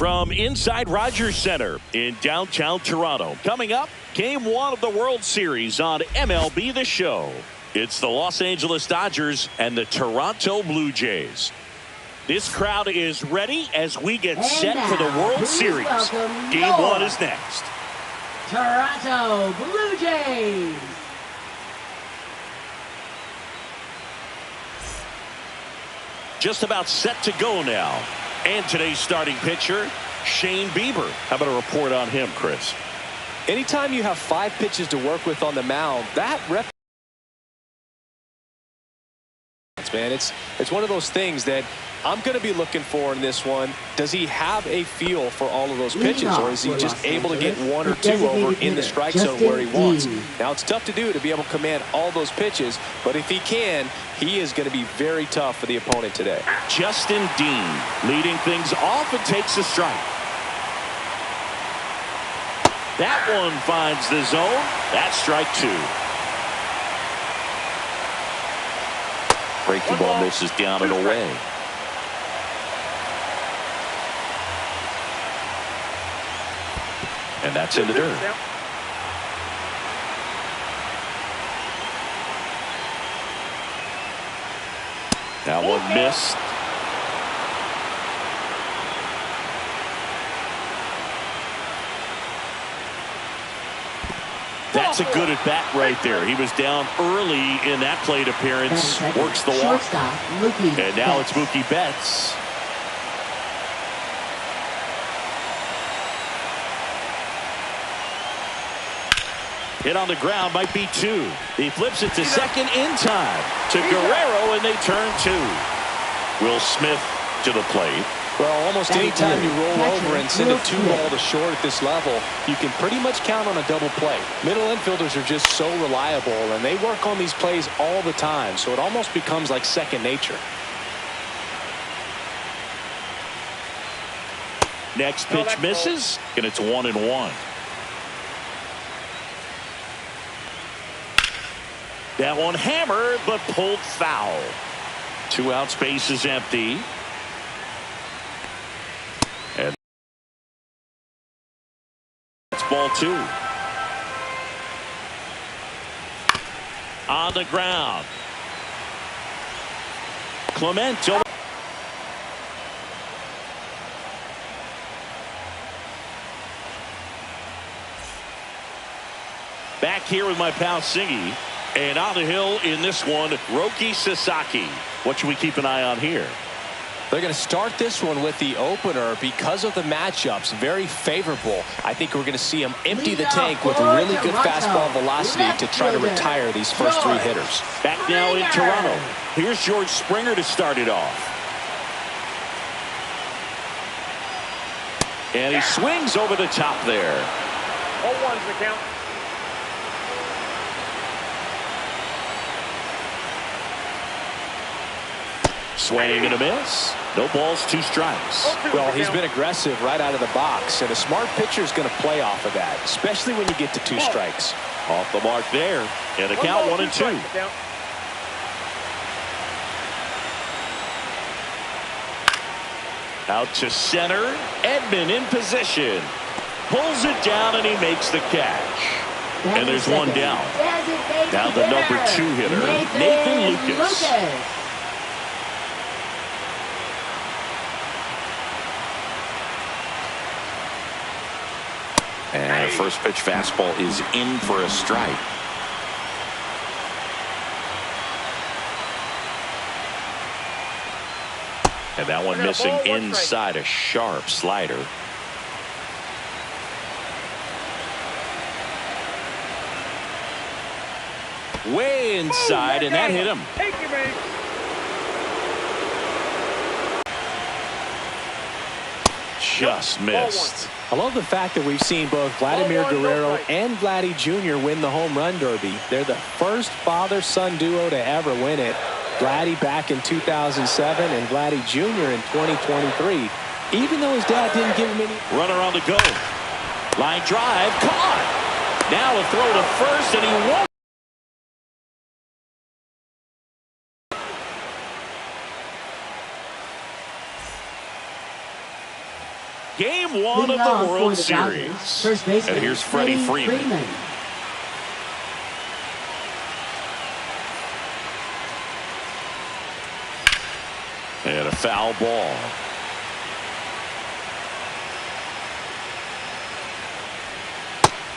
From inside Rogers Center in downtown Toronto, coming up, Game 1 of the World Series on MLB The Show. It's the Los Angeles Dodgers and the Toronto Blue Jays. This crowd is ready as we get set for the World Series. Game 1 is next. Toronto Blue Jays. Just about set to go now. And today's starting pitcher, Shane Bieber. How about a report on him, Chris? Anytime you have 5 pitches to work with on the mound, that man, it's one of those things that I'm going to be looking for in this one. Does he have a feel for all of those pitches, or is he just able to get 1 or 2 over in the strike zone where he wants? Now, it's tough to do, to be able to command all those pitches, but if he can, he is going to be very tough for the opponent today. Justin Dean leading things off and takes a strike. That one finds the zone. That's strike 2. Breaking ball misses down and away. And that's in the dirt. That one missed. That's a good at bat right there. He was down early in that plate appearance. Works the walk. And now it's Mookie Betts. Hit on the ground, might be 2. He flips it to second in time to Guerrero, and they turn 2. Will Smith to the plate. Well, almost any time you roll over and send a 2-ball to short at this level, you can pretty much count on a double play. Middle infielders are just so reliable, and they work on these plays all the time, so it almost becomes like second nature. Next pitch misses, and it's 1-1. That one hammered, but pulled foul. 2 out, space is empty. And that's ball 2. On the ground. Clemente. Back here with my pal Singy. And on the hill in this one, Roki Sasaki. What should we keep an eye on here? They're going to start this one with the opener because of the matchups. Very favorable. I think we're going to see him empty the tank with really good fastball velocity to try to retire these first 3 hitters. Back now in Toronto. Here's George Springer to start it off. And he swings over the top there. 0-1's the count. Swing and a miss. No balls, 2 strikes. Well, he's been aggressive right out of the box, and a smart pitcher is going to play off of that, especially when you get to 2 strikes. Off the mark there. And the count 1-2. Out to center. Edman in position. Pulls it down, and he makes the catch. And there's one down. Now the number 2 hitter, Nathan Lucas. And first pitch fastball is in for a strike. And that one missing inside, a sharp slider. Way inside, and that hit him. Just missed. I love the fact that we've seen both Vladimir Guerrero and Vladdy Jr. win the home run derby. They're the first father-son duo to ever win it. Vladdy back in 2007 and Vladdy Jr. in 2023. Even though his dad didn't give him any. Runner on the go. Line drive, caught. Now a throw to first, and he won't. Game one of the World Series. And here's Freddie Freeman. And a foul ball.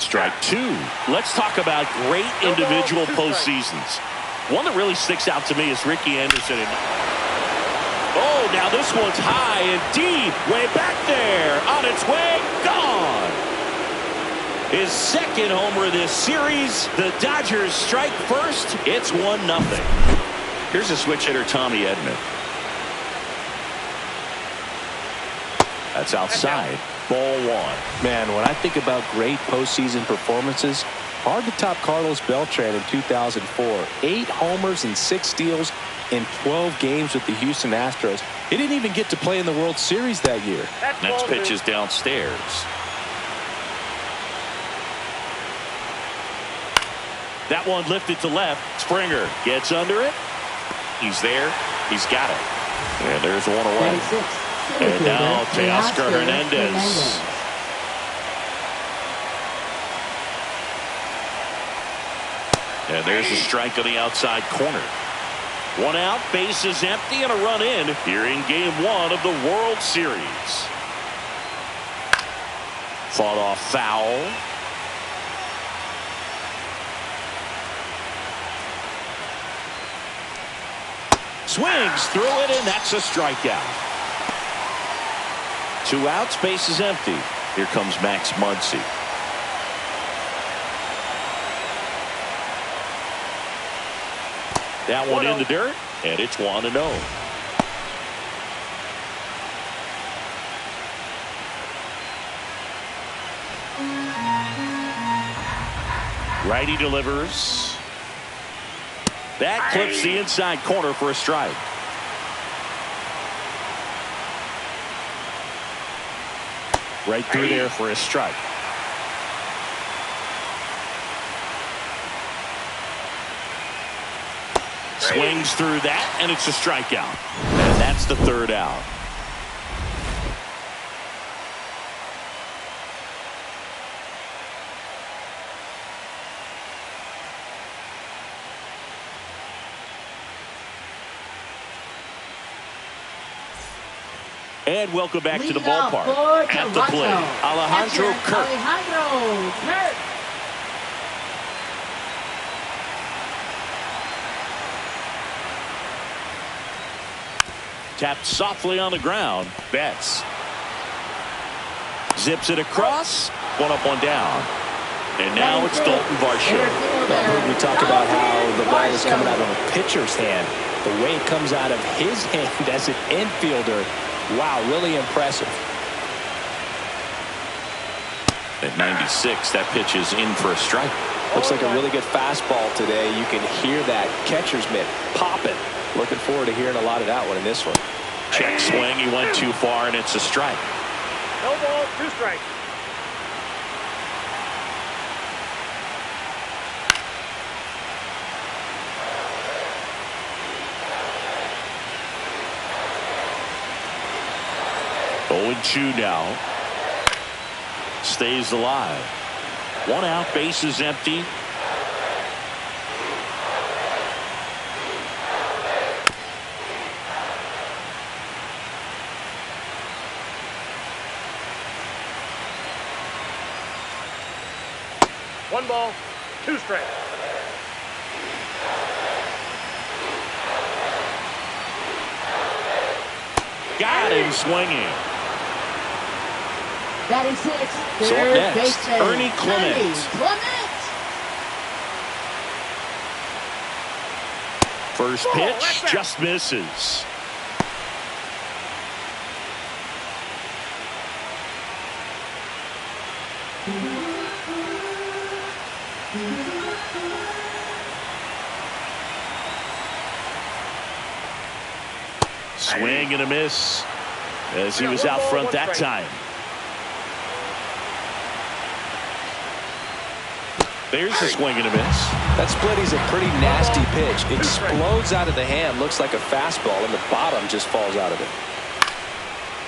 Strike two. Let's talk about great individual postseasons. One that really sticks out to me is Ricky Anderson. Oh, now this one's high and deep. Way back there. On its way. Gone. His second homer this series. The Dodgers strike first. It's 1-0. Here's a switch hitter, Tommy Edman. That's outside. Ball one. Man, when I think about great postseason performances, hard to top Carlos Beltran in 2004. 8 homers and 6 steals in 12 games with the Houston Astros. He didn't even get to play in the World Series that year. Next pitch is downstairs. That one lifted to left. Springer gets under it. He's there. He's got it. And there's one away. And now Teoscar Hernandez. And there's a strike on the outside corner. One out, base is empty, and a run in here in game one of the World Series. Fought off foul. Swings through it, and that's a strikeout. 2 outs, base is empty. Here comes Max Muncy. That one in the dirt, and it's 1-0. Righty delivers. That clips the inside corner for a strike. Right through there for a strike. Swings through that, and it's a strikeout. And that's the 3rd out. And welcome back to the ballpark. At the plate, Alejandro Kirk. Tapped softly on the ground. Betts. Zips it across. 1 up, 1 down. And now it's Dalton Varsho. We talk about how the ball is coming out of a pitcher's hand. The way it comes out of his hand as an infielder. Wow, really impressive. At 96, that pitch is in for a strike. Looks like a really good fastball today. You can hear that catcher's mitt popping. Looking forward to hearing a lot of that one in this one. Check swing. He went too far, and it's a strike. No ball, 2 strikes. Oh, 2 now. Stays alive. 1 out, base is empty. One ball, 2 strikes. Got him swinging. Batting 6, So up third next, baseman, Ernie Clement. First pitch just misses. Swing and a miss as he was out front that time. There's a swing and a miss. That splitty's a pretty nasty pitch. Explodes out of the hand, looks like a fastball, and the bottom just falls out of it.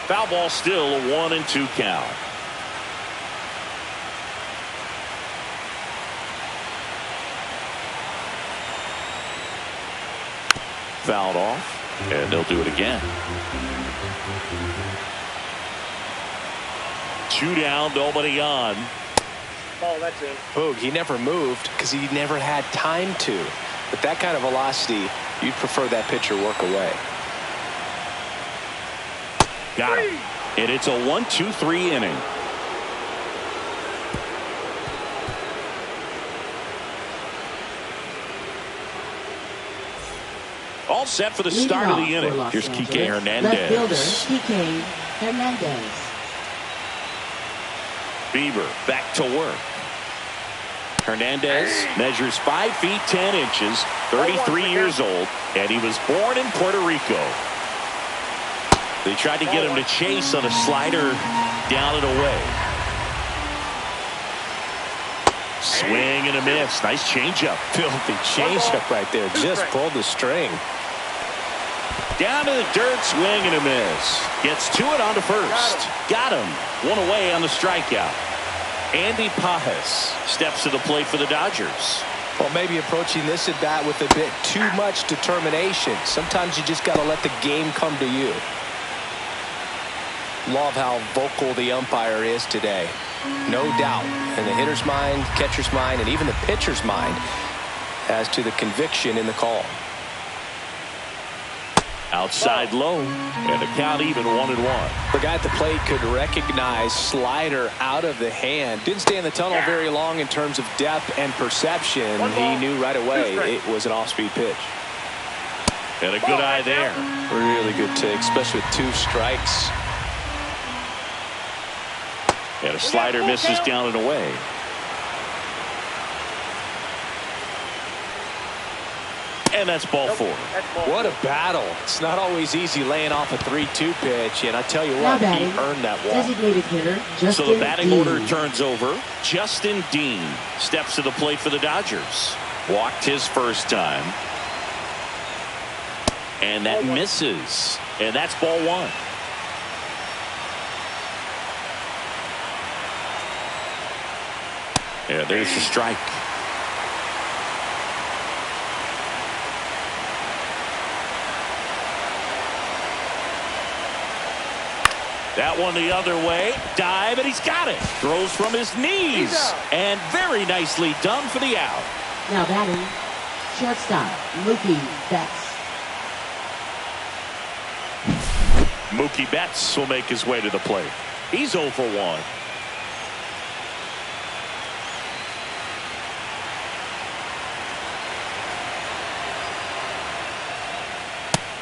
Foul ball, still a 1-2 count. Fouled off, and they'll do it again. 2 down, nobody on. Ball, that's in. Boog, he never moved because he never had time to. But that kind of velocity, you'd prefer that pitcher work away. Got him. And it's a 1-2-3 inning. All set for the start of the inning. Here's Kike Hernandez. Left fielder, Kike Hernandez. Bieber back to work. Hernandez measures 5 feet 10 inches, 33 years old, and he was born in Puerto Rico. They tried to get him to chase on a slider down and away. Swing and a miss. Nice changeup. Filthy changeup right there. Just pulled the string. Down to the dirt, swing and a miss. Gets to it on to first. Got him. 1 away on the strikeout. Andy Pajes steps to the plate for the Dodgers. Well, maybe approaching this at bat with a bit too much determination. Sometimes you just got to let the game come to you. Love how vocal the umpire is today. No doubt in the hitter's mind, catcher's mind, and even the pitcher's mind as to the conviction in the call. Outside low, and the count even 1-1. The guy at the plate could recognize slider out of the hand. Didn't stay in the tunnel very long in terms of depth and perception. He knew right away it was an off-speed pitch. And a good eye there. Really good take, especially with 2 strikes. And a slider misses down and away. And that's ball 4. What a battle. It's not always easy laying off a 3-2 pitch, and I tell you what, he earned that walk. Designated hitter, Justin So the batting Dean. order turns over. Justin Dean steps to the plate for the Dodgers. Walked his first time. And that misses. And that's ball 1. Yeah, there's the strike. That one the other way. Dive, and he's got it. Throws from his knees. And very nicely done for the out. Now batting, shortstop, Mookie Betts. Mookie Betts will make his way to the plate. He's 0 for 1.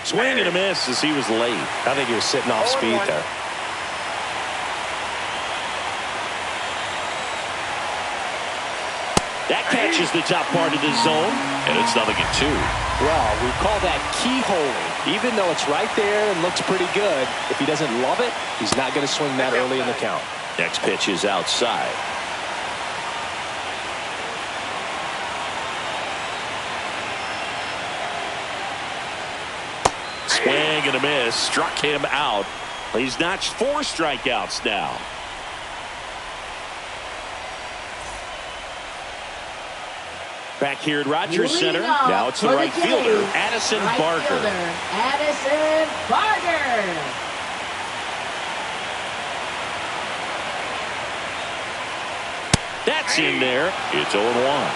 Swing and a miss as he was late. I think he was sitting off speed there. That catches the top part of the zone, and it's 0-2. Well, we call that keyholing. Even though it's right there and looks pretty good, if he doesn't love it, he's not going to swing that early in the count. Next pitch is outside. Swing and a miss. Struck him out. He's notched 4 strikeouts now. Back here at Rogers Center. Now it's the right fielder, Addison Barker. Addison Barker. That's in there. It's 0-1.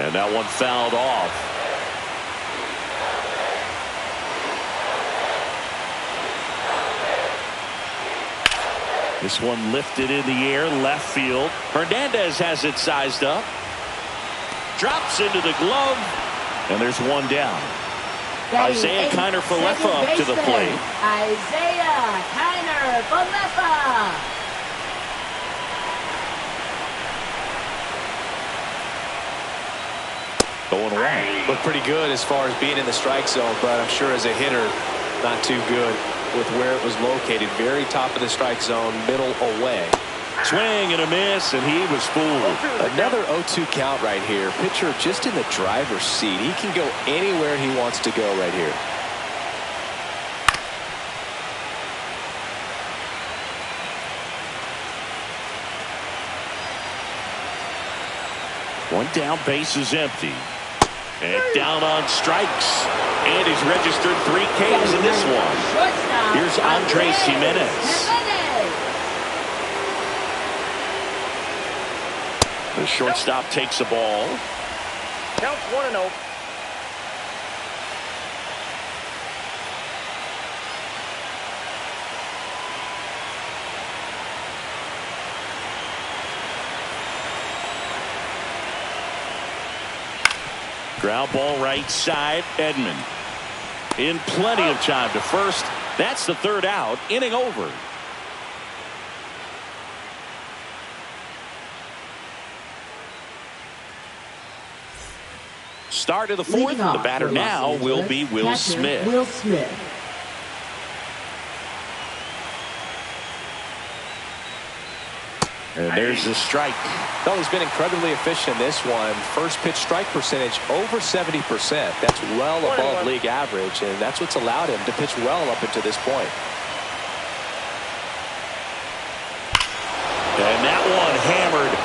And that one fouled off. This one lifted in the air, left field. Hernandez has it sized up. Drops into the glove, and there's one down. Isaiah Kiner-Falefa up to the plate. Isaiah Kiner-Falefa. Going away. Looked pretty good as far as being in the strike zone, but I'm sure as a hitter, not too good with where it was located. Very top of the strike zone, middle away. Swing and a miss, and he was fooled. Another 0-2 count right here. Pitcher just in the driver's seat. He can go anywhere he wants to go right here. One down, base is empty. And down on strikes. And he's registered 3 Ks in this one. Here's Andres Jimenez. The shortstop takes the ball. Counts 1-0. Ground ball right side. Edman in plenty of time to first. That's the 3rd out. Inning over. Start of the 4th. The batter now will be Will Smith. Will Smith. And there's the strike. Well, he's been incredibly efficient in this one. First pitch strike percentage over 70%. That's well above league average, and that's what's allowed him to pitch well up until this point. And that one hammered.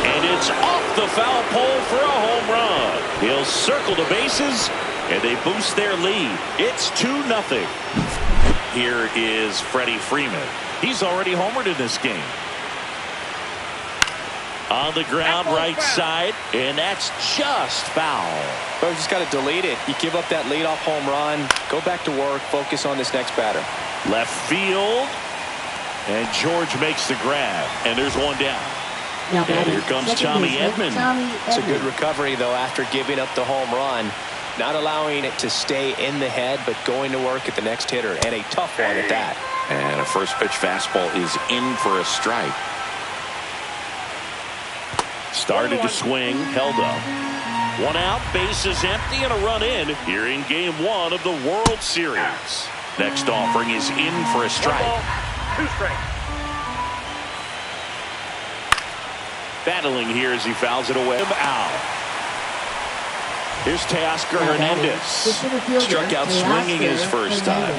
And it's off the foul pole for a home run. He'll circle the bases, and they boost their lead. It's 2-0. Here is Freddie Freeman. He's already homered in this game. On the ground right side, and that's just foul. But you just got to delete it. You give up that leadoff home run, go back to work, focus on this next batter. Left field, and George makes the grab, and there's one down. And here comes Tommy Edman. It's a good recovery, though, after giving up the home run. Not allowing it to stay in the head, but going to work at the next hitter, and a tough one at that. And a first pitch fastball is in for a strike. Started to swing, held up. 1 out, base is empty, and a run in here in Game 1 of the World Series. Next offering is in for a strike. 2 strikes. Battling here as he fouls it away. Out. Here's Teoscar Hernandez. Struck out swinging his first time.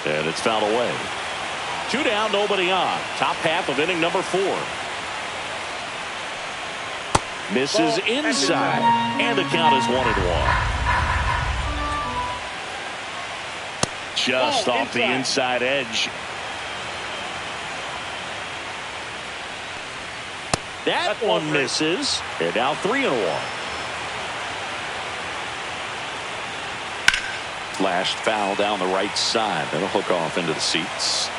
And it's fouled away. 2 down, nobody on. Top half of inning number 4. Misses inside, and the count is 1-1. Just off the inside edge. That one misses. And now 3-1. Flashed foul down the right side. That'll hook off into the seats.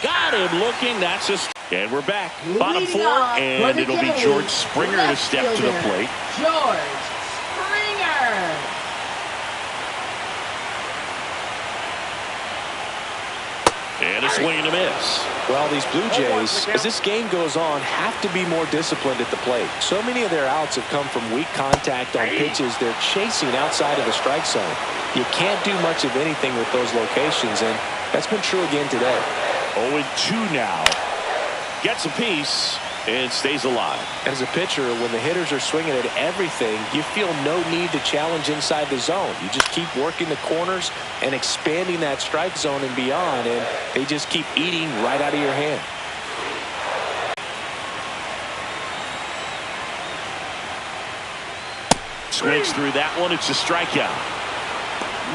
Got him looking. That's just. And we're back. Bottom 4. And it'll be George Springer to step to the plate. George Springer. And a swing and a miss. Well, these Blue Jays, as this game goes on, have to be more disciplined at the plate. So many of their outs have come from weak contact on pitches they're chasing outside of the strike zone. You can't do much of anything with those locations, and that's been true again today. 0-2 now. Gets a piece and stays alive. As a pitcher, when the hitters are swinging at everything, you feel no need to challenge inside the zone. You just keep working the corners and expanding that strike zone and beyond, and they just keep eating right out of your hand. Swings through that one. It's a strikeout.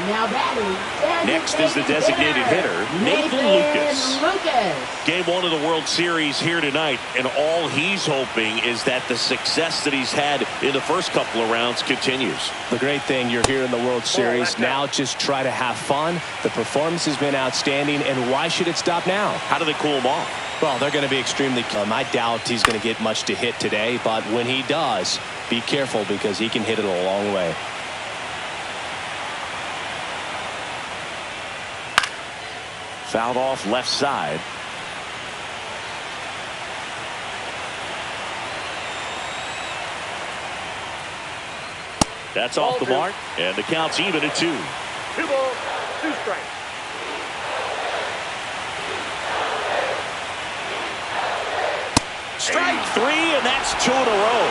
Now batting. Next is the designated hitter, Nathan Lucas. Game 1 of the World Series here tonight, and all he's hoping is that the success that he's had in the first couple of rounds continues. The great thing, you're here in the World Series. Now just try to have fun. The performance has been outstanding, and why should it stop now? How do they cool him off? Well, they're going to be extremely calm. I doubt he's going to get much to hit today, but when he does, be careful because he can hit it a long way. Fouled off left side. That's off the mark, and the count's even at 2. 2 balls, 2 strikes. Strike 3, and that's 2 in a row.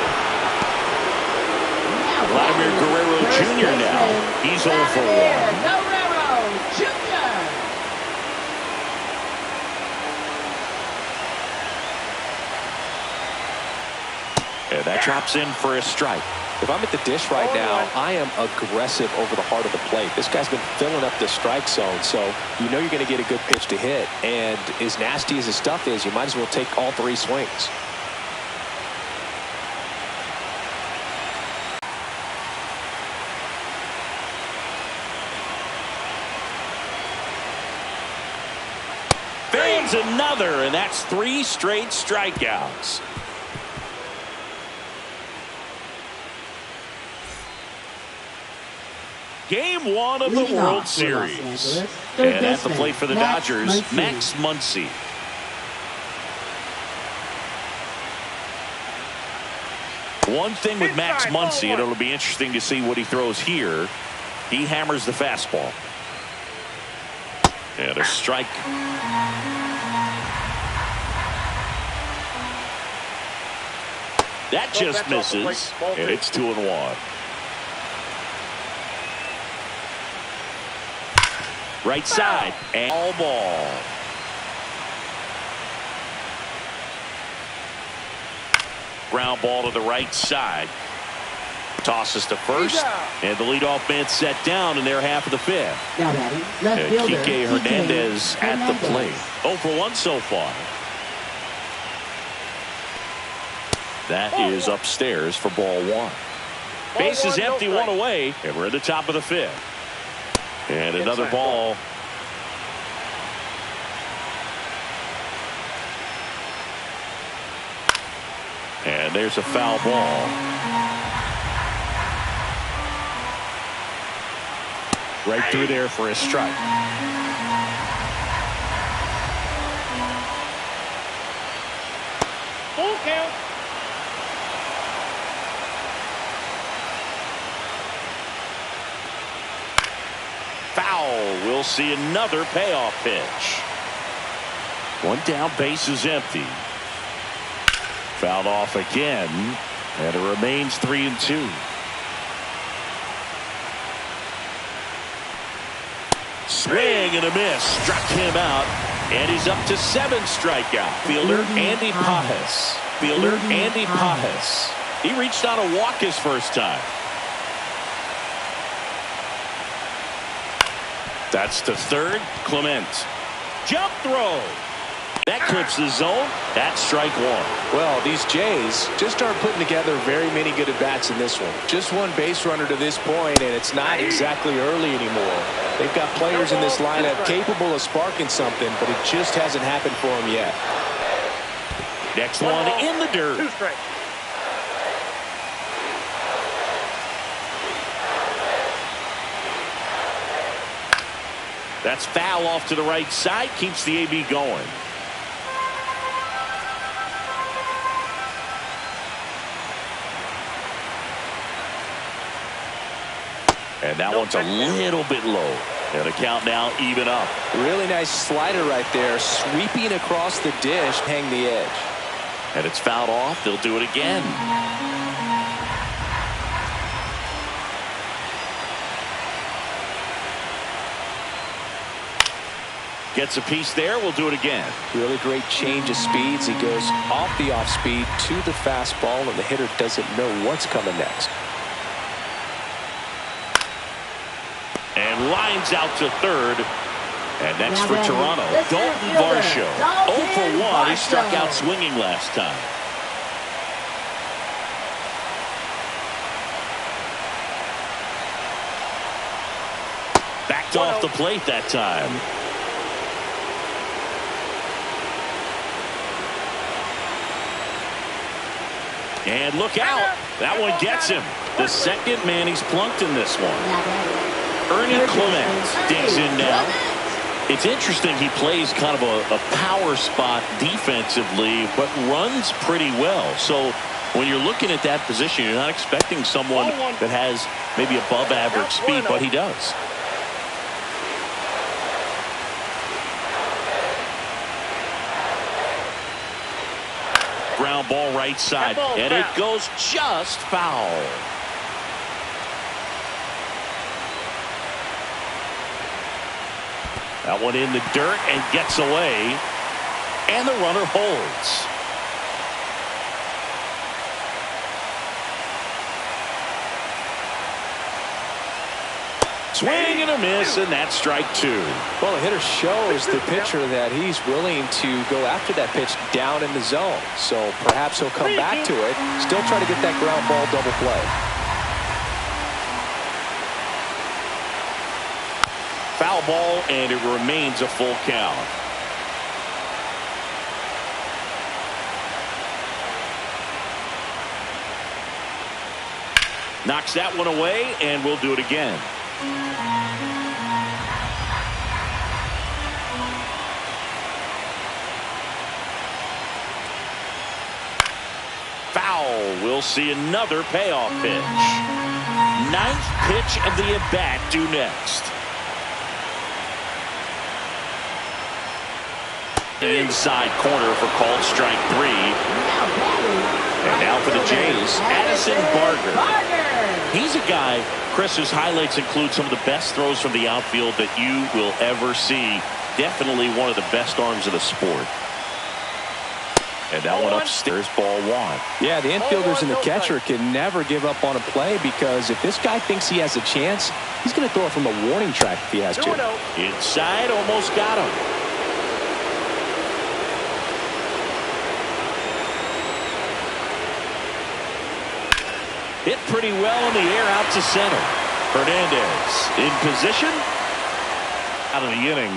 Vladimir Guerrero Jr. now. He's 0 for 1. Guerrero Jr. And that drops in for a strike. If I'm at the dish right now, I am aggressive over the heart of the plate. This guy's been filling up the strike zone, so you know you're going to get a good pitch to hit. And as nasty as his stuff is, you might as well take all 3 swings. Fans another, and that's 3 straight strikeouts. Game 1 of the World Series. And at the plate for the Dodgers, Max Muncy. One thing with Max Muncy, and it'll be interesting to see what he throws here. He hammers the fastball. And a strike. That just misses, and it's 2-1. Right side, and all ball. Ground ball to the right side. Tosses to first, and the leadoff man set down in their half of the 5th. And Kike Hernandez at the plate. 0 for 1 so far. That is upstairs for ball 1. Base is empty, 1 away, and we're at the top of the 5th. And another ball. And there's a foul ball. Right through there for a strike. Full count. Foul. We'll see another payoff pitch. 1 down, base is empty. Fouled off again, and it remains 3-2. Swing and a miss. Struck him out, and he's up to 7 strikeouts. Fielder Andy Pajas. Fielder Andy Pajas. He reached on a walk his first time. That's to third. Clement. Jump throw. That clips the zone. That's strike 1. Well, these Jays just aren't putting together very many good at-bats in this one. Just 1 base runner to this point, and it's not exactly early anymore. They've got players in this lineup capable of sparking something, but it just hasn't happened for them yet. Next one in the dirt. 2 strikes. That's foul off to the right side. Keeps the AB going. And that one's a little bit low. And the count now even up. Really nice slider right there. Sweeping across the dish. Hang the edge. And it's fouled off. They'll do it again. Gets a piece there. We'll do it again. Really great change of speeds. He goes off the off speed to the fastball, and the hitter doesn't know what's coming next. And lines out to third. And next for Toronto, Dalton Varsho. 0 for 1. He struck out swinging last time. Backed off the plate that time. And look out. That one gets him. The second man he's plunked in this one. Ernie Clement digs in now. It's interesting, he plays kind of a power spot defensively, but runs pretty well. So When you're looking at that position, you're not expecting someone that has maybe above average speed, but he does. Ground ball right side, and it goes just foul. That one in the dirt and gets away, and the runner holds. Swing and a miss, and that's strike two. Well, the hitter shows the pitcher that he's willing to go after that pitch down in the zone. So perhaps he'll come back to it, still try to get that ground ball double play. Foul ball, and it remains a full count. Knocks that one away, and we'll do it again. Foul. We'll see another payoff pitch. Ninth pitch of the at-bat due next. The inside corner for called strike three. And now for the Jays, Addison Barger. He's a guy, Chris, whose highlights include some of the best throws from the outfield that you will ever see. Definitely one of the best arms of the sport. And that one upstairs, ball one. Yeah, the infielders and the catcher can never give up on a play, because if this guy thinks he has a chance, he's going to throw it from the warning track if he has to. Inside, almost got him. Hit pretty well in the air out to center. Hernandez in position. Out of the inning.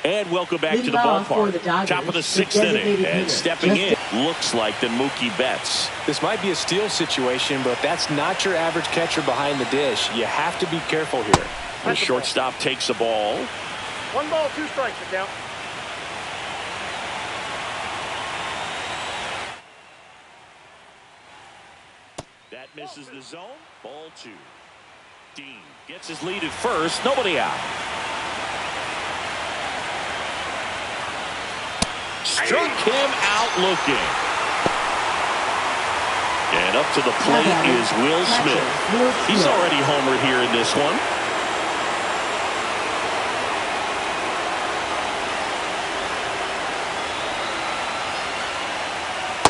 And welcome back to the ballpark. Top of the sixth inning. And stepping in, looks like the Mookie Betts. This might be a steal situation, but that's not your average catcher behind the dish. You have to be careful here. The shortstop takes the ball. 1 ball, 2 strikes, the count. That misses the zone. Ball 2. Dean gets his lead at first. Nobody out. Struck him out looking. And up to the plate is Will Smith. He's already homered here in this one.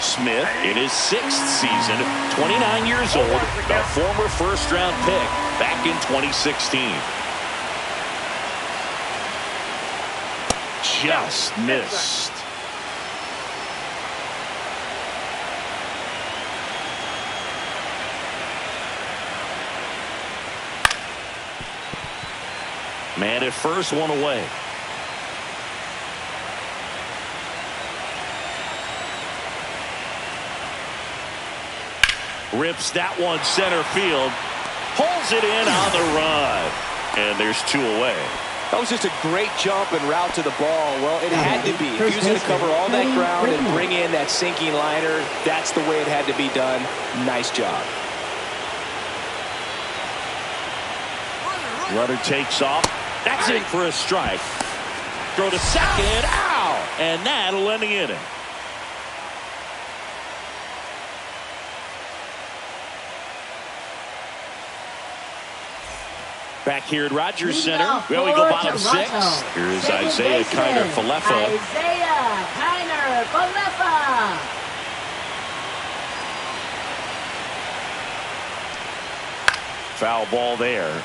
Smith in his 6th season, 29 years old, a former first-round pick back in 2016. Just missed. Man at first, one away. Rips that one center field. Pulls it in on the run. And there's 2 away. That was just a great jump and route to the ball. Well, it had to be. If he was going to cover all that ground and bring in that sinking liner, that's the way it had to be done. Nice job. Runner takes off. That's in for a strike. Throw to second. Ow! And that'll end the inning. Back here at Rogers Center, well, we go bottom 6. Here's Isaiah Kiner-Falefa. Isaiah Kiner-Falefa. Foul ball there.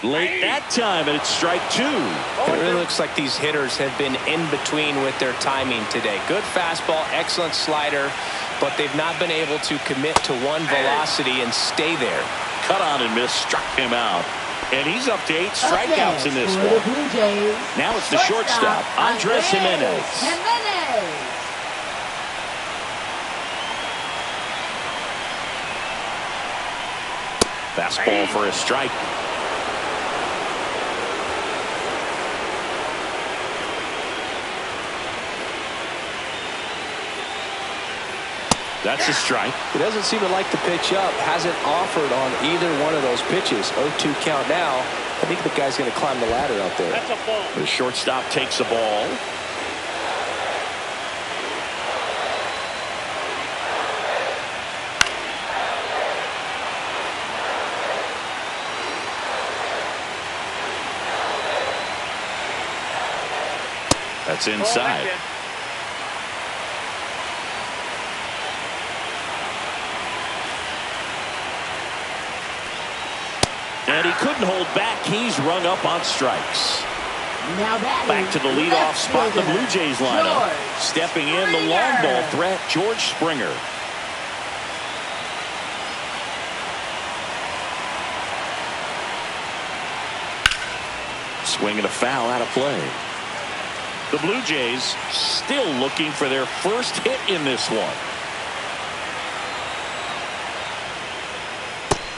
Late that time, and it's strike 2. It really looks like these hitters have been in between with their timing today. Good fastball, excellent slider, but they've not been able to commit to one velocity and stay there. Cut on and miss, struck him out. And he's up to 8 strikeouts in this one. Now it's the shortstop, Andres Jimenez. Fastball for a strike. That's a strike. He doesn't seem to like the pitch up. Hasn't offered on either one of those pitches. 0-2 count now. I think the guy's going to climb the ladder out there. That's a ball. The shortstop takes a ball. That's inside. And he couldn't hold back. He's rung up on strikes. Now back to the leadoff spot in the Blue Jays lineup. Stepping in, the long ball threat, George Springer. Swinging a foul out of play. The Blue Jays still looking for their first hit in this one.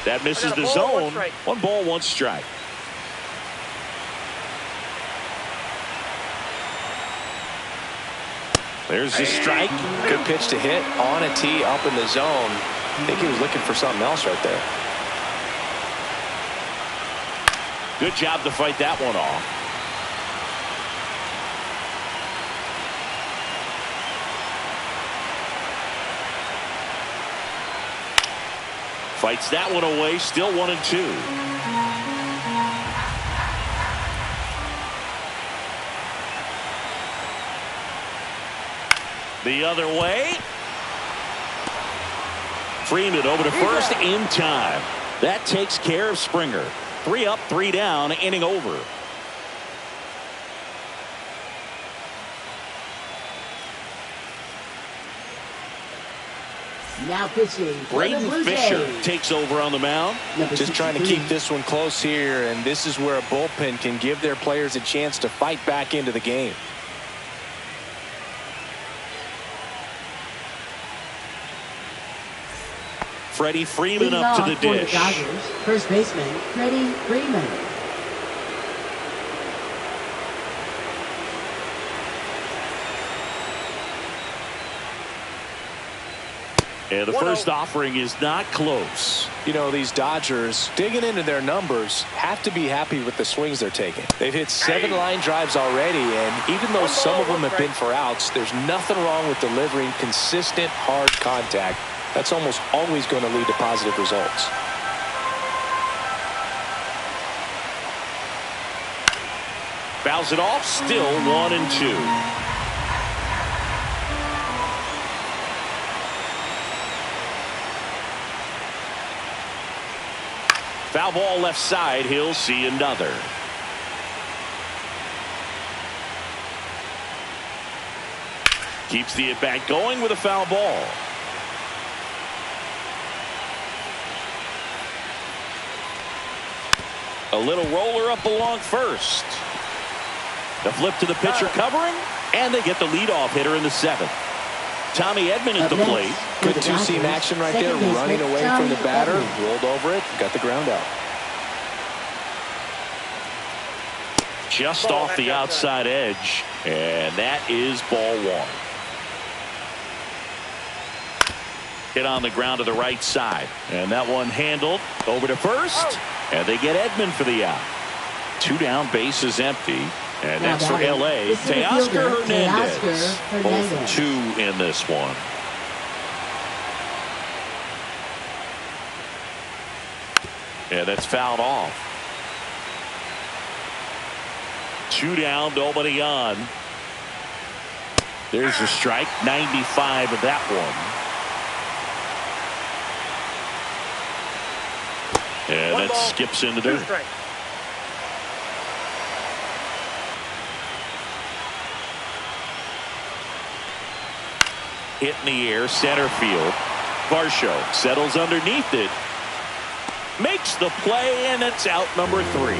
That misses the zone. 1 ball, 1 strike. There's the strike. Good pitch to hit on a tee up in the zone. I think he was looking for something else right there. Good job to fight that one off. Fights that one away, still 1-2. The other way. Freeman over to first in time. That takes care of Springer. 3 up, 3 down, inning over. Now pitching. Braden Fisher takes over on the mound. Just trying to keep this one close here, and this is where a bullpen can give their players a chance to fight back into the game. Freddie Freeman up to the dish. The Dodgers, first baseman Freddie Freeman. And the first offering is not close. You know, these Dodgers, digging into their numbers, have to be happy with the swings they're taking. They've hit 7 line drives already, and even though some of them have been for outs, there's nothing wrong with delivering consistent, hard contact. That's almost always going to lead to positive results. Fouls it off, still 1-2. Foul ball left side. He'll see another. Keeps the at-bat going with a foul ball. A little roller up along first. The flip to the pitcher covering, and they get the leadoff hitter in the 7th. Tommy Edman at the plate. Good two-seam action right there, running away from the batter, rolled over it, got the ground out. Just off the outside edge, and that is ball 1. Hit on the ground to the right side, and that one handled over to first, and they get Edman for the out. 2 down, bases empty. And next for L.A., Teoscar Hernandez. Both 2 in this one. And that's fouled off. 2 down, nobody on. There's a strike, 95 of that one. And that skips into dirt. Hit in the air, center field. Varsho settles underneath it. Makes the play, and it's out number 3.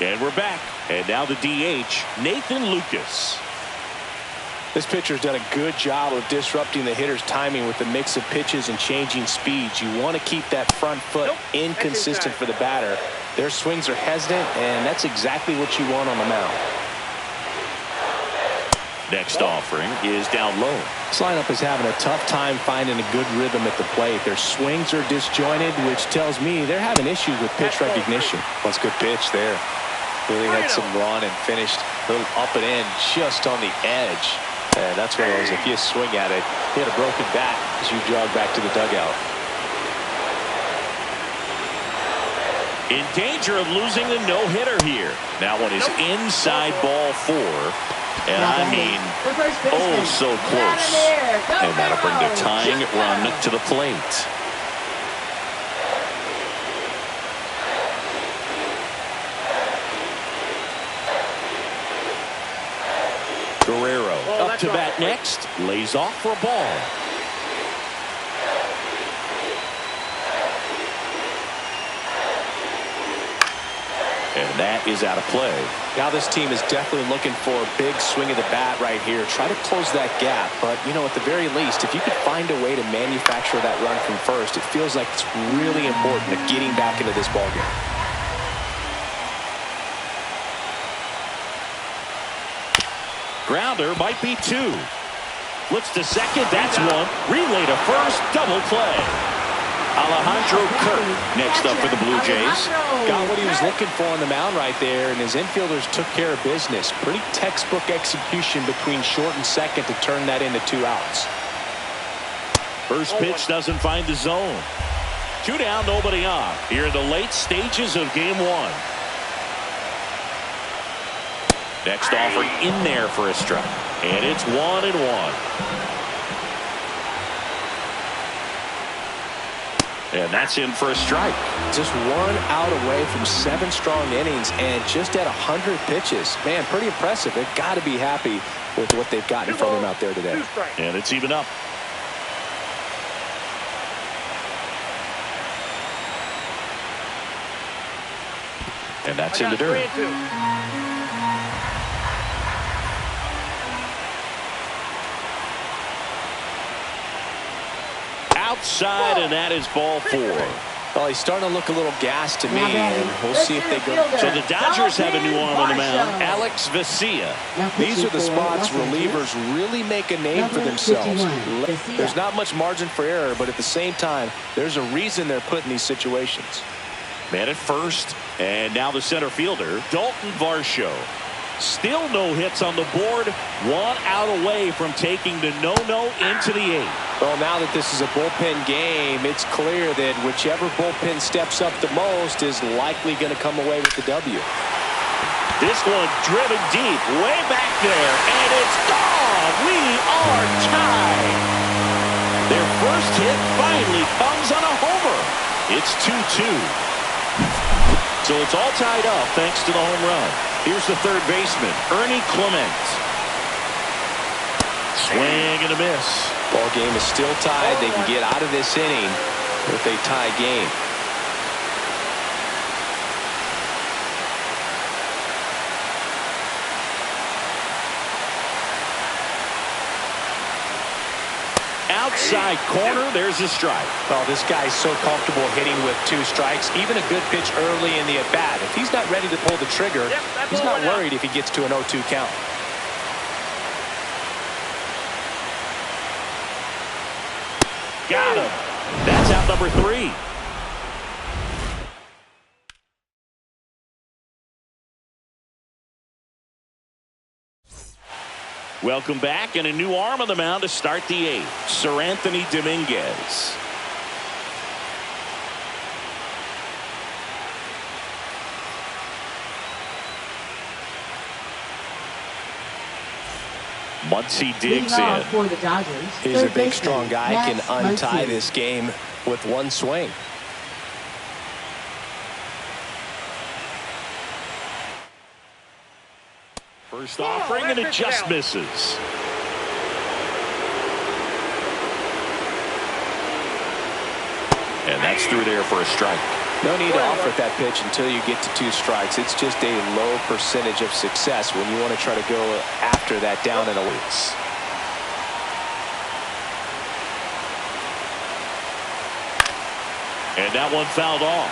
And we're back. And now the DH, Nathan Lucas. This pitcher's done a good job of disrupting the hitter's timing with the mix of pitches and changing speeds. You want to keep that front foot inconsistent for the batter. Their swings are hesitant, and that's exactly what you want on the mound. Next offering is down low. This lineup is having a tough time finding a good rhythm at the plate. Their swings are disjointed, which tells me they're having issues with pitch recognition. That's a good pitch there. Really had some run and finished a little up and in just on the edge. And that's one of those, if you swing at it, you had a broken bat as you jog back to the dugout. In danger of losing the no-hitter here. That one is inside ball 4. And I mean, oh, so close. And that'll bring the tying run to the plate. Guerrero up to bat next. Lays off for a ball. And that is out of play. Now this team is definitely looking for a big swing of the bat right here. Try to close that gap. But, you know, at the very least, if you could find a way to manufacture that run from first, it feels like it's really important to getting back into this ballgame. Grounder might be 2. Flips to second. That's 1. Relay to first. Double play. Alejandro Kirk next up for the Blue Jays. Got what he was looking for on the mound right there, and his infielders took care of business. Pretty textbook execution between short and second to turn that into 2 outs. First pitch doesn't find the zone. 2 down, nobody on. Here in the late stages of game 1. Next offering in there for a strike. And it's 1-1. And that's in for a strike. Just 1 out away from 7 strong innings and just at 100 pitches. Man, pretty impressive. They've got to be happy with what they've gotten from him out there today. And it's even up. And that's in the dirt. Outside, and that is ball 4. Well, he's starting to look a little gassed to me, and we'll see if they go. So the Dodgers have a new arm on the mound, Alex Vesia. These are the spots relievers really make a name for themselves. There's not much margin for error, but at the same time, there's a reason they're put in these situations. Man at first, and now the center fielder, Dalton Varsho. Still no hits on the board. 1 out away from taking the no-no into the 8th. Well, now that this is a bullpen game, it's clear that whichever bullpen steps up the most is likely going to come away with the W. This one driven deep, way back there, and it's gone. We are tied. Their first hit finally comes on a homer. It's 2-2. So it's all tied up thanks to the home run. Here's the third baseman, Ernie Clement. Swing and a miss. Ball game is still tied. They can get out of this inning with a tie game. Outside corner, there's a strike. Well, this guy's so comfortable hitting with 2 strikes. Even a good pitch early in the at-bat. If he's not ready to pull the trigger, he's not worried if he gets to an 0-2 count. Got him. That's out number 3. Welcome back, and a new arm on the mound to start the 8th. Sir Anthony Dominguez. Muncy digs in. For the Dodgers, He's a big, strong guy. Can untie this game with 1 swing. First offering, and it just misses. And that's through there for a strike. No need to offer at that pitch until you get to 2 strikes. It's just a low percentage of success when you want to try to go after that down and away. And that one fouled off.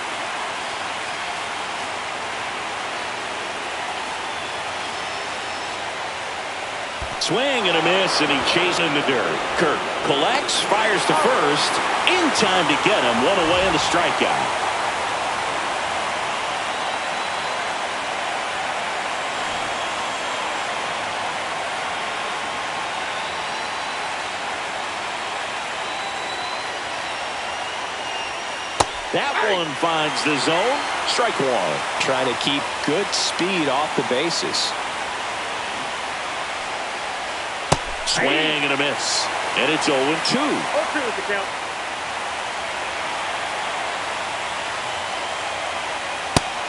Swing and a miss, and he chases in the dirt. Kirk collects, fires to first. In time to get him. One away in the strikeout. That one finds the zone. Strike one. Trying to keep good speed off the bases. Swing and a miss. And it's 0-2. 0-2 is the count.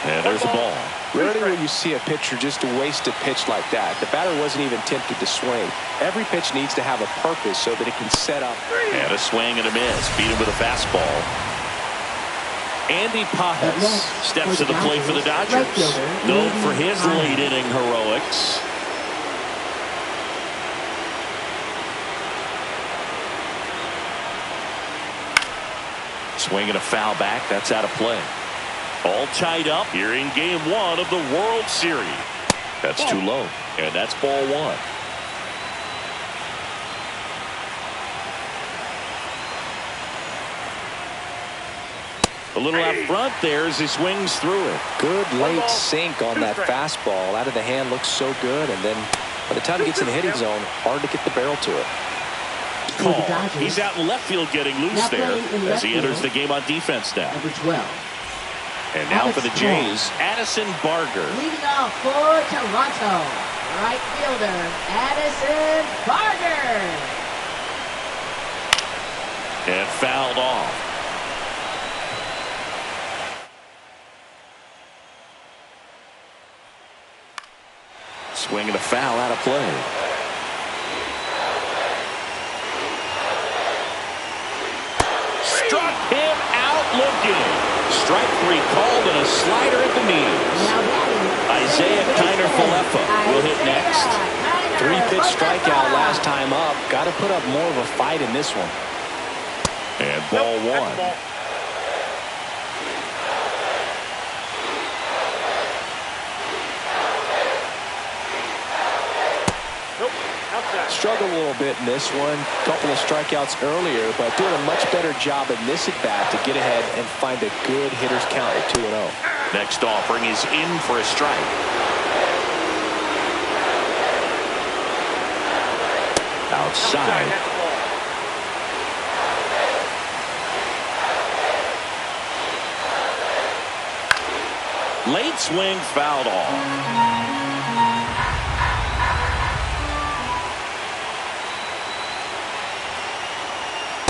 And there's a ball. Rarely will you see a pitcher just waste a pitch like that. The batter wasn't even tempted to swing. Every pitch needs to have a purpose so that it can set up. And a swing and a miss. Beat him with a fastball. Andy Pajas steps to the plate for the Dodgers. Known for his late inning heroics. Swing and a foul back. That's out of play. All tied up here in game one of the World Series. That's too low. And that's ball one. A little out front there as he swings through it. Good late sink on that fastball. Out of the hand looks so good. And then by the time he gets in the hitting zone, hard to get the barrel to it. Call. He's out in left field getting loose there as he enters the game on defense now. Number 12. And now for the Jays, Addison Barger. Leading off for Toronto, right fielder Addison Barger. And fouled off. Swing and a foul out of play. Struck him out looking. Strike three called and a slider at the knees. Isaiah Kiner-Falefa will hit next. 3-pitch strikeout last time up. Got to put up more of a fight in this one. And ball one. Struggled a little bit in this one. Couple of strikeouts earlier, but doing a much better job in this at bat to get ahead and find a good hitter's count at 2-0. Next offering is in for a strike. Outside. Late swing fouled off.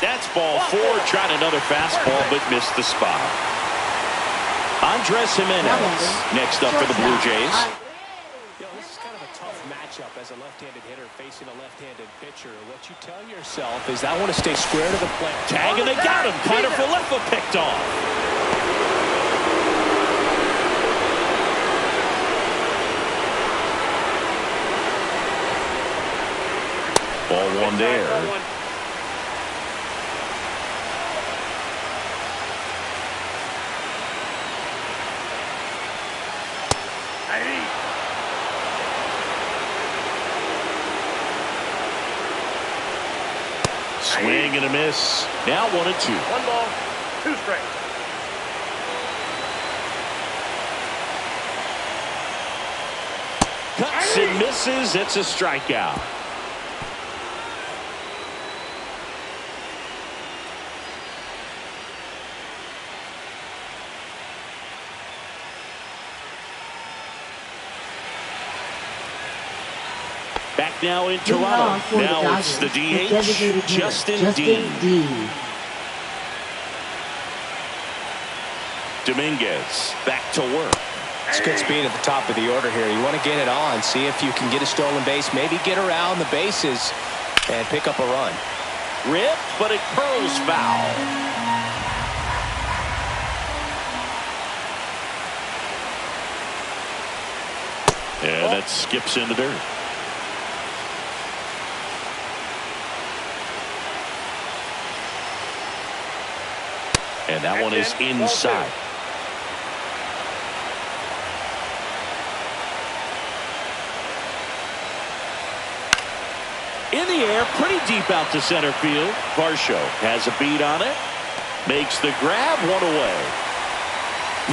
That's ball four. Tried another fastball, but missed the spot. Andres Jimenez next up for the Blue Jays. This is kind of a tough matchup as a left-handed hitter facing a left-handed pitcher. What you tell yourself is I want to stay square to the plate. Tag and they got him. Kiner-Falefa picked off. Ball one there. Swing and a miss. Now 1-2. 1 ball, 2 strikes. Cuts and misses. It's a strikeout. Back now in Toronto. Now it's the DH, Justin Dean. Dominguez back to work. It's good speed at the top of the order here. You want to get it on, see if you can get a stolen base, maybe get around the bases and pick up a run. Rip, but it curls foul. And that skips in the dirt. And And that one is inside. In the air, pretty deep out to center field. Varsho has a beat on it. Makes the grab, one away.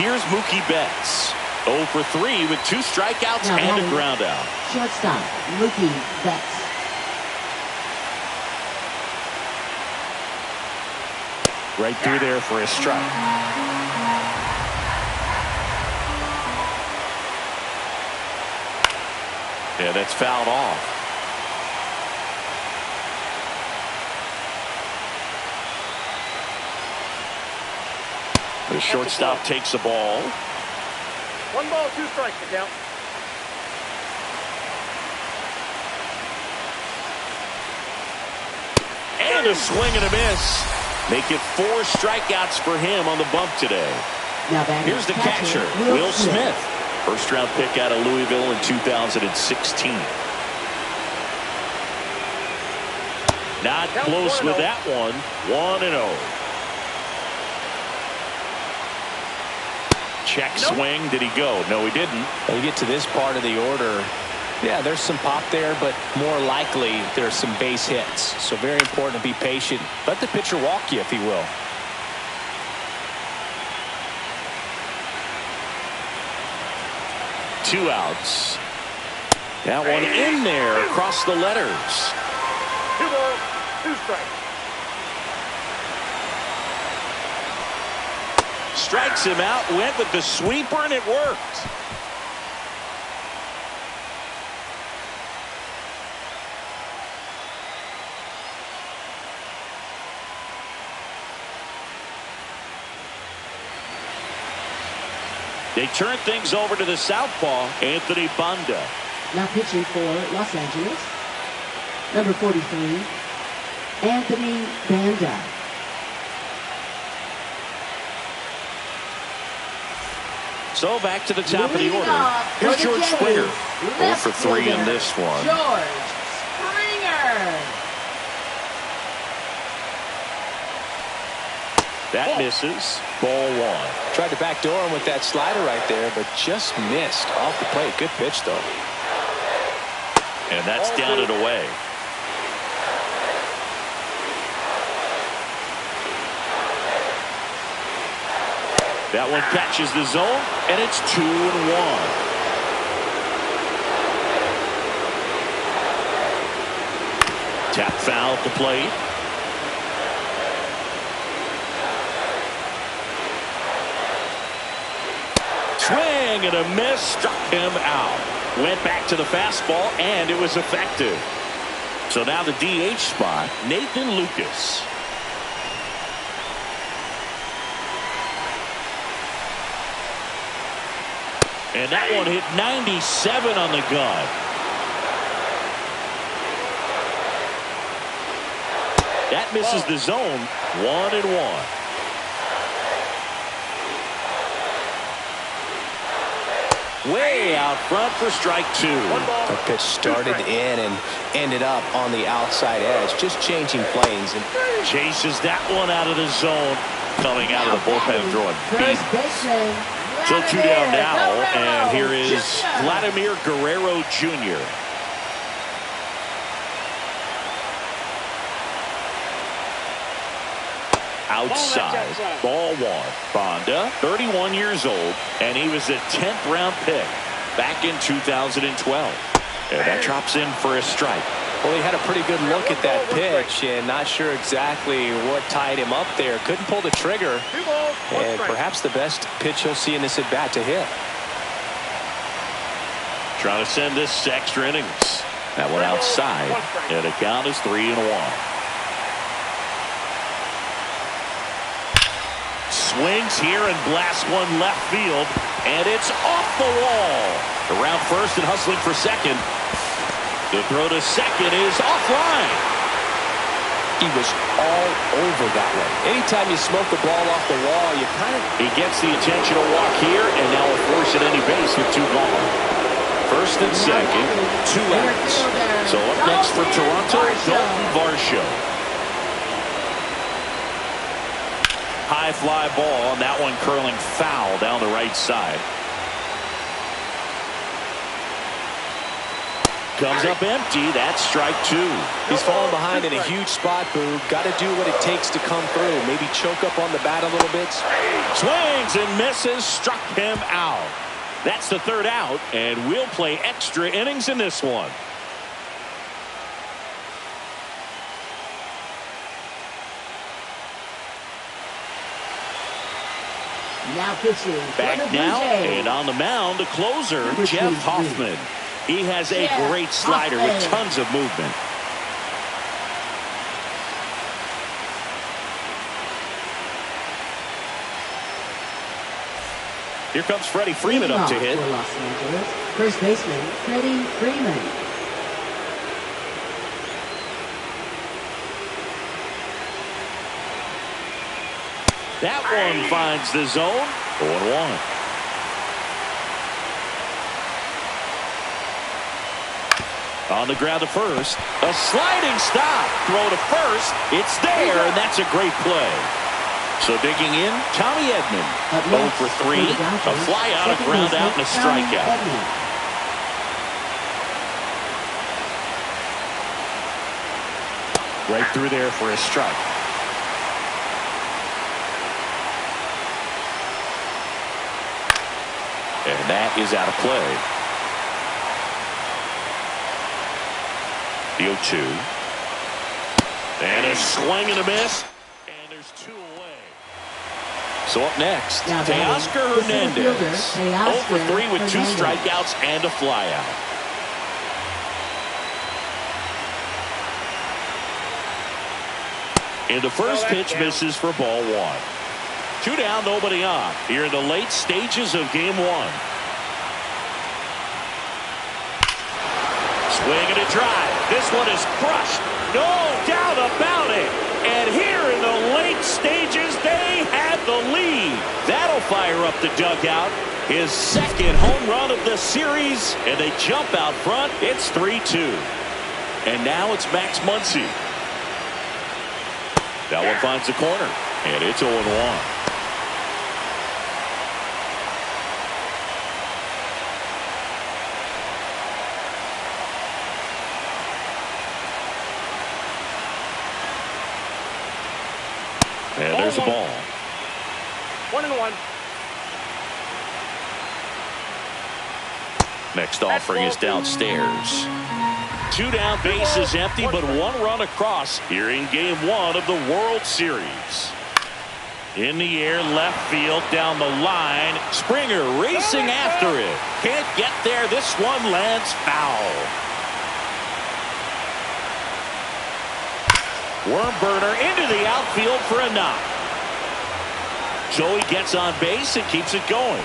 Here's Mookie Betts. 0 for 3 with 2 strikeouts and a ground out. Shortstop, Mookie Betts. Right through there for a strike. Yeah, that's fouled off. The shortstop takes the ball. 1 ball, 2 strikes to count. And a swing and a miss. Make it 4 strikeouts for him on the bump today. Here's the catcher, Will Smith. First round pick out of Louisville in 2016. Not close with that one. 1-0. Check swing. Did he go? No, he didn't. When you get to this part of the order, yeah, there's some pop there, but more likely there's some base hits. So very important to be patient. Let the pitcher walk you, if he will. Two outs. That one in there across the letters. 2 balls, 2 strikes. Strikes him out, went with the sweeper, and it worked. They turn things over to the southpaw, Anthony Banda. Now pitching for Los Angeles, number 43, Anthony Banda. So back to the top of the order. Here's George Springer. 0 for 3 in this one. George Springer. That misses. Ball 1. Tried to backdoor him with that slider right there, but just missed off the plate. Good pitch, though. And that's down and away. That one catches the zone, and it's 2-1. Tap foul at the plate. Swing and a miss, struck him out. Went back to the fastball, and it was effective. So now the DH spot, Nathan Lucas. And that one hit 97 on the gun. That misses the zone. 1-1. Way out front for strike 2. The pitch started in and ended up on the outside edge, just changing planes. And chases that one out of the zone. Coming out of the bullpen, throwing beat. So 2 down now, and here is Vladimir Guerrero Jr. Outside, ball 1. Banda, 31 years old, and he was a 10th round pick back in 2012. And that drops in for a strike. Well, he had a pretty good look at that pitch and not sure exactly what tied him up there. Couldn't pull the trigger, and perhaps the best pitch he'll see in this at bat to hit. Trying to send this to extra innings. That one outside, and the count is 3-1. Swings here and blasts one left field, and it's off the wall. Around first and hustling for second. The throw to second is offline. He was all over that one. Anytime you smoke the ball off the wall, you kind of... He gets the intentional walk here, and now will force at any base with 2 gone. First and second, 2 outs. So up next for Toronto, Dalton Varsho. High fly ball, and that one curling foul down the right side. Comes up empty. That's strike two. He's falling behind in a huge spot, Boo. Got to do what it takes to come through. Maybe choke up on the bat a little bit. Swings and misses. Struck him out. That's the third out, and we'll play extra innings in this one. Now pitching. Back now, and on the mound, the closer, Jeff Hoffman. He has a great slider with tons of movement. Here comes Freddie Freeman up to hit. For Los Angeles, first baseman Freddie Freeman. That one finds the zone. 0-1. On the ground to first. A sliding stop. Throw to first. It's there, and that's a great play. So digging in, Tommy Edman. 0 for 3. A fly out, a ground out, and a strikeout. Right through there for a strike. And that is out of play. The 0-2. And a swing and a miss. And there's two away. So up next, Teoscar Hernandez. 0 for 3 with 2 strikeouts and a flyout. And the first pitch misses for ball 1. 2 down, nobody on. Here in the late stages of game 1. Swing and a drive. This one is crushed. No doubt about it. And here in the late stages, they have the lead. That'll fire up the dugout. His second home run of the series. And they jump out front. It's 3-2. And now it's Max Muncy. That one finds the corner. And it's 0-1. And there's the ball. 1-1. Next offering is downstairs. 2 down, base is empty, but 1 run across here in game 1 of the World Series. In the air, left field, down the line. Springer racing after it. Can't get there. This one lands foul. Worm burner into the outfield for a knock. Joey gets on base and keeps it going.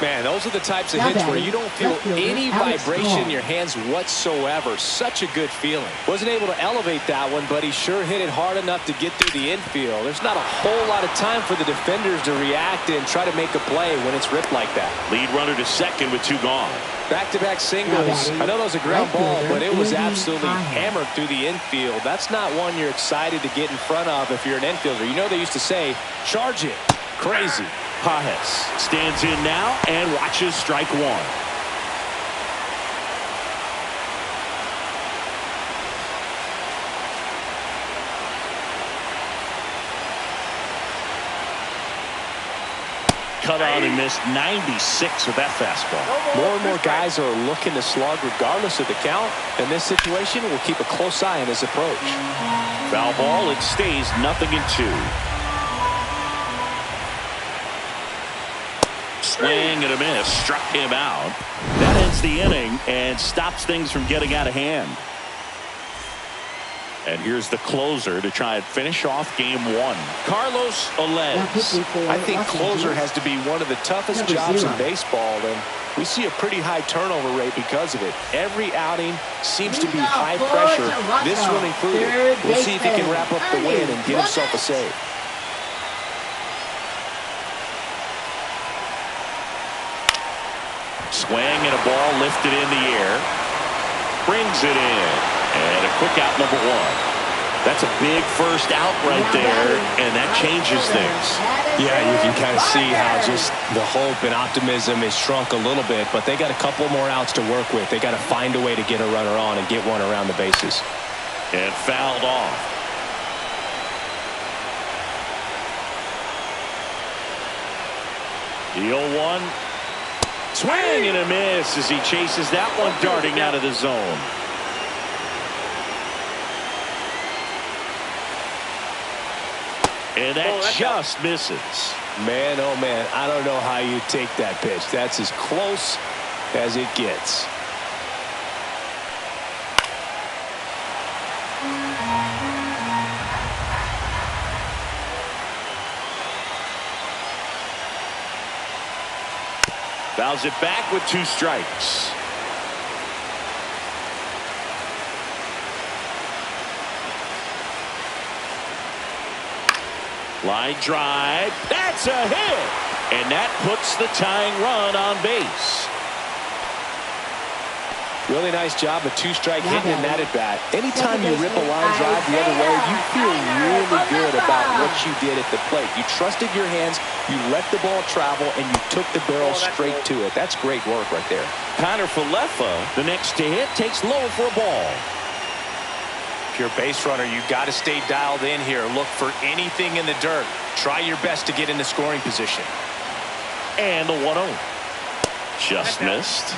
Man, those are the types of hits where you don't feel any vibration in your hands whatsoever. Such a good feeling. Wasn't able to elevate that one, but he sure hit it hard enough to get through the infield. There's not a whole lot of time for the defenders to react and try to make a play when it's ripped like that. Lead runner to second with 2 gone. Back-to-back singles. I know that was a ground ball, but it was absolutely hammered through the infield. That's not one you're excited to get in front of if you're an infielder. You know they used to say, charge it. Crazy. Pajes stands in now and watches strike 1. Cut on and missed 96 with that fastball. More and more guys are looking to slug regardless of the count. In this situation, we'll keep a close eye on his approach. Foul ball, it stays 0-2. Swing and a miss, struck him out. That ends the inning and stops things from getting out of hand. And here's the closer to try and finish off game 1. Carlos Alez. I think closer has to be one of the toughest jobs in baseball, and we see a pretty high turnover rate because of it. Every outing seems to be high pressure, this one included. We'll see if he can wrap up the win and get himself a save. Swing and a ball lifted in the air. Brings it in. And a quick out, number 1. That's a big first out right there, and that changes things. Yeah, you can kind of see how just the hope and optimism is shrunk a little bit, but they got a couple more outs to work with. They got to find a way to get a runner on and get one around the bases. And fouled off. The 0-1. Swing and a miss as he chases that one darting out of the zone. And that just misses. Man, oh man, I don't know how you take that pitch. That's as close as it gets. Fouls it back with 2 strikes. Line drive. That's a hit. And that puts the tying run on base. Really nice job of 2-strike hitting in that at bat. Anytime you rip a line drive the other way, you feel really good about what you did at the plate. You trusted your hands, you let the ball travel, and you took the barrel straight to it. That's great work right there. Connor Falefa, the next to hit, takes low for a ball. If you're a base runner, you got to stay dialed in here. Look for anything in the dirt. Try your best to get in the scoring position. And the 1-0. Just missed.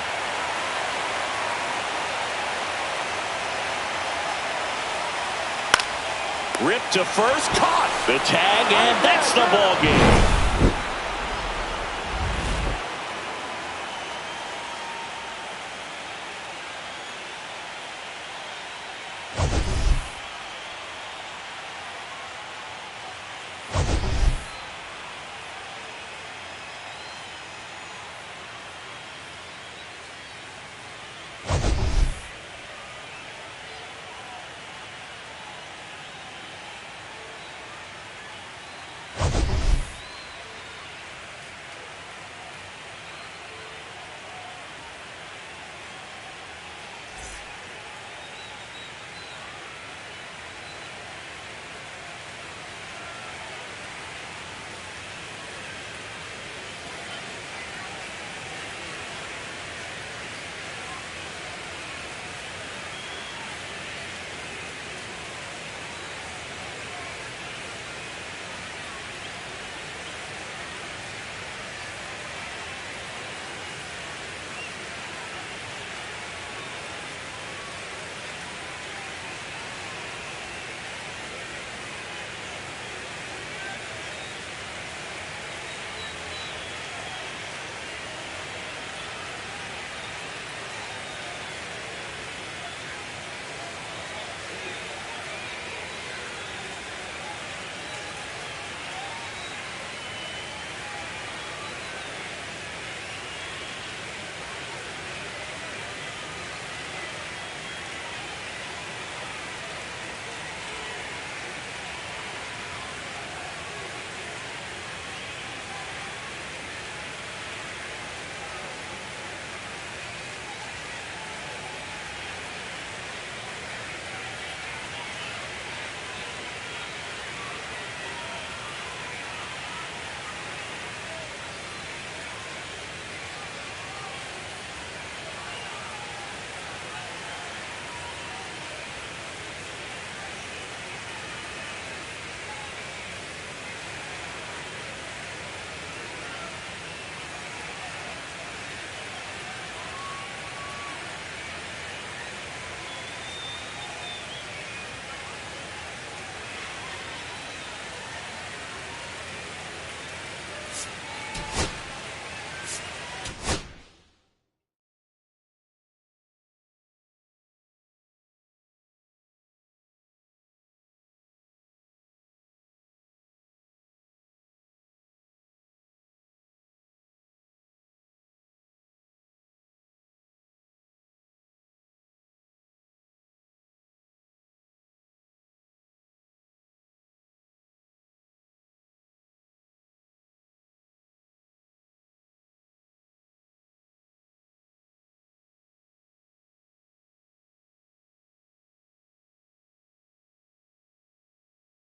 Ripped to first, caught the tag, and that's the ball game.